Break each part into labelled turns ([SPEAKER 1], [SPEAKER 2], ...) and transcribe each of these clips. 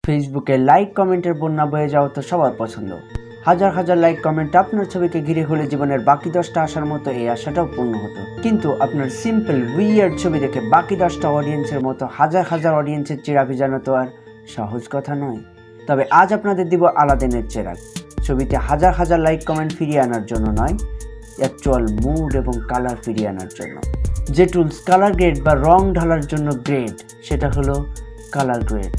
[SPEAKER 1] ফেসবুকে লাইক কমেন্টের বন্যা বয়ে যাওয়া তো সবার পছন্দ। হাজার হাজার লাইক কমেন্ট আপনার ছবিকে ঘিরে হলে জীবনের বাকি 10টা আসার মতো এই আশাটাও পূর্ণ হতো। কিন্তু আপনার সিম্পল উইয়ার্ড ছবি দেখে বাকি 10টা অডিয়েন্সের মতো হাজার হাজার অডিয়েন্সের চিরা ভিজানো তো আর সহজ কথা নয়। তবে আজ আপনাদের দিব আলাদিনের চেরাগ। ছবিতে হাজার হাজার লাইক কমেন্ট ফিরিয়ে আনার জন্য নয়, অ্যাকচুয়াল মুড এবং কালার ফিরিয়ে আনার জন্য। যে টুলস কালার গ্রেড বা রং ঢালার জন্য গ্রেড, সেটা হলো কালার গ্রেড।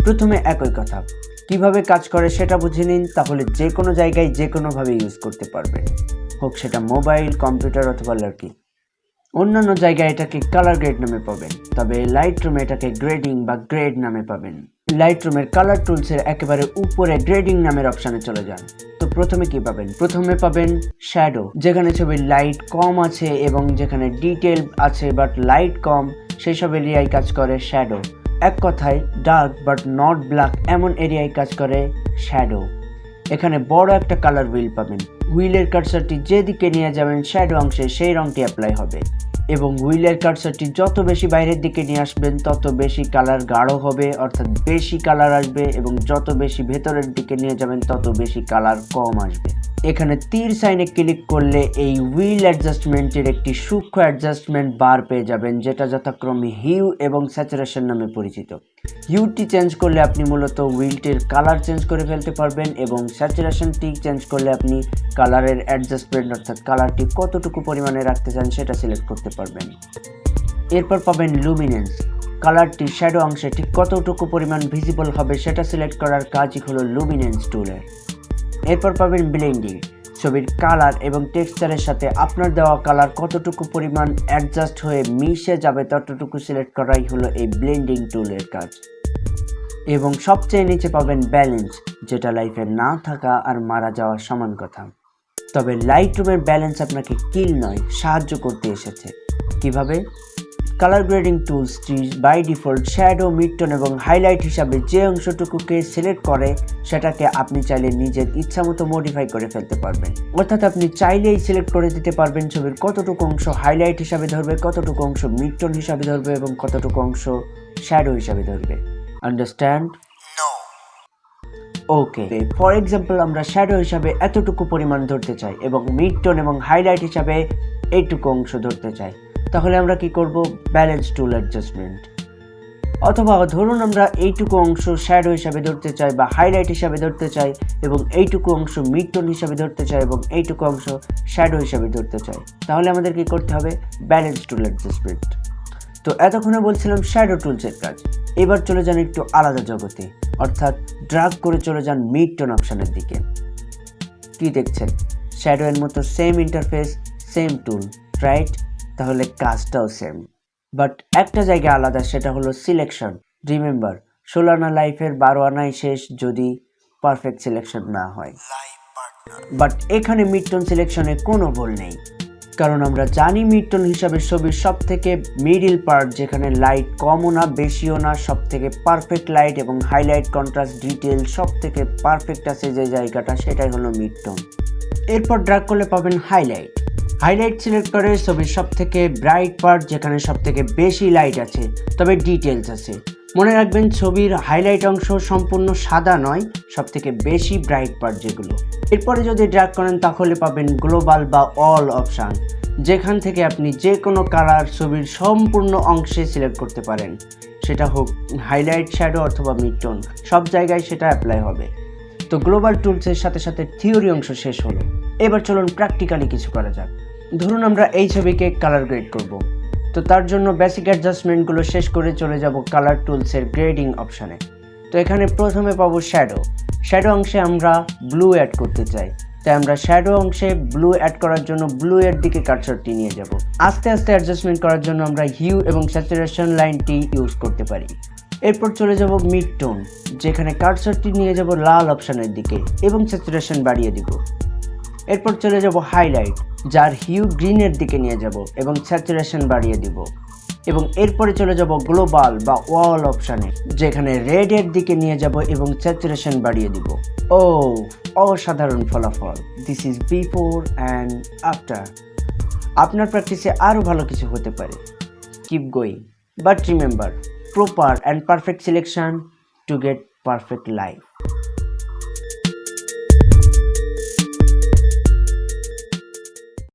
[SPEAKER 1] প্রথমে একই কথা, কিভাবে কাজ করে সেটা বুঝে নিন, তাহলে যে কোনো জায়গায় যে কোনোভাবে ইউজ করতে পারবেন, হোক সেটা মোবাইল, কম্পিউটার অথবা ল্যাপটপ। অন্যান্য জায়গায় এটাকে কালার গ্রেড নামে পাবেন, তবে লাইটরুমে এটাকে গ্রেডিং বা গ্রেড নামে পাবেন। লাইটরুমের কালার টুলসের একেবারে উপরে গ্রেডিং নামের অপশানে চলে যান। তো প্রথমে কি পাবেন? প্রথমে পাবেন শ্যাডো, যেখানে ছবির লাইট কম আছে এবং যেখানে ডিটেল আছে বাট লাইট কম, সেই সব এরিয়ায় কাজ করে শ্যাডো। এক কথায় ডার্ক বাট নট ব্ল্যাক এমন এরিয়ায় কাজ করে শ্যাডো। এখানে বড় একটা কালার হুইল পাবেন। হুইলের কার্সারটি যেদিকে নিয়ে যাবেন শ্যাডো অংশে সেই রংটি অ্যাপ্লাই হবে, এবং হুইলের কার্সারটি যত বেশি বাইরের দিকে নিয়ে আসবেন তত বেশি কালার গাঢ় হবে, অর্থাৎ বেশি কালার আসবে, এবং যত বেশি ভেতরের দিকে নিয়ে যাবেন তত বেশি কালার কম আসবে। এখানে তীর সাইনে ক্লিক করলে এই হুইল অ্যাডজাস্টমেন্টের একটি সূক্ষ্ম অ্যাডজাস্টমেন্ট বার পেয়ে যাবেন, যেটা যথাক্রমে হিউ এবং স্যাচুরেশন নামে পরিচিত। হিউটি চেঞ্জ করলে আপনি মূলত হুইলটির কালার চেঞ্জ করে ফেলতে পারবেন, এবং স্যাচুরেশনটি চেঞ্জ করলে আপনি কালারের অ্যাডজাস্টমেন্ট অর্থাৎ কালারটি কতটুকু পরিমাণে রাখতে চান সেটা সিলেক্ট করতে পারবেন। এরপর পাবেন লুমিনেন্স, কালারটি শ্যাডো অংশে ঠিক কতটুকু পরিমাণ ভিজিবল হবে সেটা সিলেক্ট করার কাজই হলো লুমিনেন্স টুলের। এরপর পাবেন ব্লেন্ডিং, ছবির কালার এবং টেক্সচারের সাথে আপনার দেওয়া কালার কতটুকু পরিমাণ অ্যাডজাস্ট হয়ে মিশে যাবে ততটুকু সিলেক্ট করাই হলো এই ব্লেন্ডিং টুলের কাজ। এবং সবচেয়ে নিচে পাবেন ব্যালেন্স, যেটা লাইফে না থাকা আর মারা যাওয়ার সমান কথা। তবে লাইটরুমের ব্যালেন্স আপনাকে কিল নয়, সাহায্য করতে এসেছে। কিভাবে? কালার গ্রেডিং টুলসটি বাই ডিফল্ট শ্যাডো, মিডটোন এবং হাইলাইট হিসাবে যে অংশটুকুকে সিলেক্ট করে সেটাকে আপনি চাইলে নিজের ইচ্ছামতো মডিফাই করে ফেলতে পারবেন। অর্থাৎ আপনি চাইলেই সিলেক্ট করে দিতে পারবেন ছবির কতটুকু অংশ হাইলাইট হিসাবে ধরবে, কতটুকু অংশ মিডটোন হিসাবে ধরবে এবং কতটুকু অংশ শ্যাডো হিসাবে ধরবে। আন্ডারস্ট্যান্ড? ওকে, ফর এক্সাম্পল আমরা শ্যাডো হিসাবে এতটুকু পরিমাণ ধরতে চাই এবং মিডটোন এবং হাইলাইট হিসাবে এইটুকু অংশ ধরতে চাই, তাহলে আমরা কি করব? ব্যালেন্স টুল অ্যাডজাস্টমেন্ট। অথবা ধরুন আমরা এইটুকু অংশ শ্যাডো হিসাবে ধরতে চাই বা হাইলাইট হিসাবে ধরতে চাই, এবং এইটুকু অংশ মিডটোন হিসাবে ধরতে চাই এবং এইটুকু অংশ শ্যাডো হিসাবে ধরতে চাই, তাহলে আমাদের কি করতে হবে? ব্যালেন্স টুল অ্যাডজাস্টমেন্ট। তো এতক্ষণে বলছিলাম শ্যাডো টুলসের কাজ। এবার চলে যান একটু আলাদা জগতে, অর্থাৎ ড্রাগ করে চলে যান মিডটোন অপশানের দিকে। কি দেখছেন? শ্যাডো এর মতো সেম ইন্টারফেস, সেম টুল, রাইট? তাহলে কাজটাও সেম, বাট একটা জায়গা আলাদা, সেটা হলো সিলেকশন। রিমেম্বার, 16 আনা লাইফের 12 আনাই শেষ যদি পারফেক্ট সিলেকশন না হয়। বাট এখানে মিডটোন সিলেকশনে কোনো ভুল নেই, কারণ আমরা জানি মিডটোন হিসাবে ছবির সব থেকে মিডিল পার্ট, যেখানে লাইট কমও না বেশিও না, সব থেকে পারফেক্ট লাইট এবং হাইলাইট, কন্ট্রাস্ট, ডিটেল সব থেকে পারফেক্ট আছে যে জায়গাটা, সেটাই হলো মিডটোন। এরপর ড্র্যাগ করলে পাবেন হাইলাইট। হাইলাইট সিলেক্ট করে ছবির সব থেকে ব্রাইট পার্ট, যেখানে সব থেকে বেশি লাইট আছে তবে ডিটেলস আছে। মনে রাখবেন ছবির হাইলাইট অংশ সম্পূর্ণ সাদা নয়, সব থেকে বেশি ব্রাইট পার্ট যেগুলো। এরপরে যদি ড্র্যাগ করেন তাহলে পাবেন গ্লোবাল বা অল অপশান, যেখান থেকে আপনি যে কোনো কালার ছবির সম্পূর্ণ অংশে সিলেক্ট করতে পারেন, সেটা হোক হাইলাইট, শ্যাডো অথবা মিডটোন, সব জায়গায় সেটা অ্যাপ্লাই হবে। তো গ্লোবাল টুলসের সাথে সাথে থিওরি অংশ শেষ হলো। এবার চলুন প্র্যাকটিক্যালি কিছু করা যাক। ধরুন আমরা এই ছবিকে কালার গ্রেড করব, তো তার জন্য বেসিক অ্যাডজাস্টমেন্টগুলো শেষ করে চলে যাব কালার টুলসের গ্রেডিং অপশানে। তো এখানে প্রথমে পাবো শ্যাডো। শ্যাডো অংশে আমরা ব্লু অ্যাড করতে চাই, তাই আমরা শ্যাডো অংশে ব্লু অ্যাড করার জন্য ব্লু এর দিকে কার্সারটি নিয়ে যাব। আস্তে আস্তে অ্যাডজাস্টমেন্ট করার জন্য আমরা হিউ এবং স্যাচুরেশন লাইনটি ইউজ করতে পারি। এরপর চলে যাব মিডটোন, যেখানে কার্সারটি নিয়ে যাব লাল অপশানের দিকে এবং স্যাচুরেশন বাড়িয়ে দিব। এরপর চলে যাব হাইলাইট, যার হিউ গ্রিনের দিকে নিয়ে যাব এবং স্যাচুরেশন বাড়িয়ে দিব। এবং এরপরে চলে যাব গ্লোবাল বা ওয়াল অপশানে, যেখানে রেড এর দিকে নিয়ে যাব এবং স্যাচুরেশন বাড়িয়ে দিব। ও অসাধারণ ফলাফল! This is before and after. আপনার প্র্যাকটিসে আরও ভালো কিছু হতে পারে। Keep going, but remember, proper and perfect selection to get perfect life.